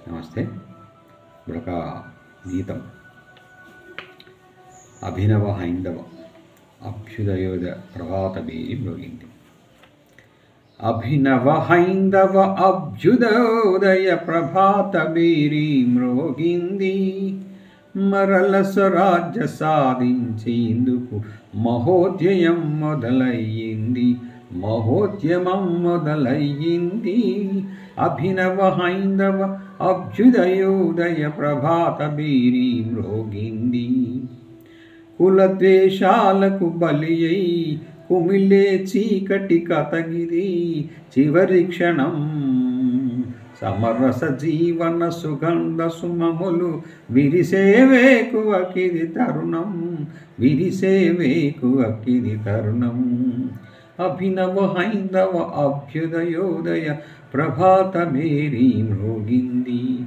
నమస్తే. ఇప్పుడొక గీతం అభినవ హైందవ అభ్యుదయోదయ ప్రభాత బేరి మ్రోగింది. అభినవ హైందవ అభ్యుదయోదయ ప్రభాత బేరి మ్రోగింది. మరల స్వరాజ్య సాధించేందుకు మహోద్యమం మొదలయ్యింది. మహోద్యమం మొదలయ్యింది. అభినవ హైందవ అభ్యుదయోదయ ప్రభాత బేరి మ్రోగింది. కులద్వేషాలకు బలి అయి కుమిలే చీకటి కతగిరి చివరి క్షణం సమరస జీవన సుగంధ సుమములు విరిసే వేకువకిది తరుణం. విరిసే వేకువకిది తరుణం. అభినవ హైందవ అభ్యుదయోదయ ప్రభాత బేరి మ్రోగింది.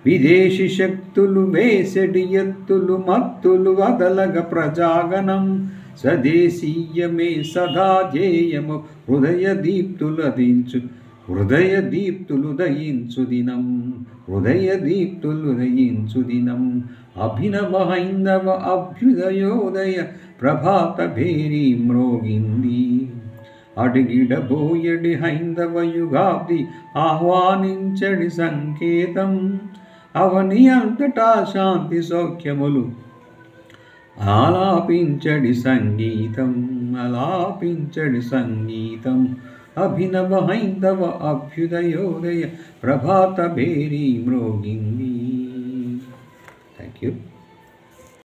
విదేశీ శక్తులు వేసెడి ఎత్తులు మత్తులు వదలగ ప్రజాగణం. స్వదేశీయమే సదా ధ్యేయము. హృదయ దీప్తులు దయించు దినం. హృదయ దీప్తులు దయించు దినం. అభినవ హైందవ అభ్యుదయోదయ ప్రభాత బేరి మ్రోగింది. అడిగిడబోయడి హైందవ యుగాబ్ది ఆహ్వానించడి సంకేతం. అవని అంతటా శాంతి సౌఖ్యములు ఆలాపించడి సంగీతం. ఆలాపించడి సంగీతం. అభినవ హైందవ అభ్యుదయోదయ ప్రభాత బేరి మ్రోగింది. Thank you.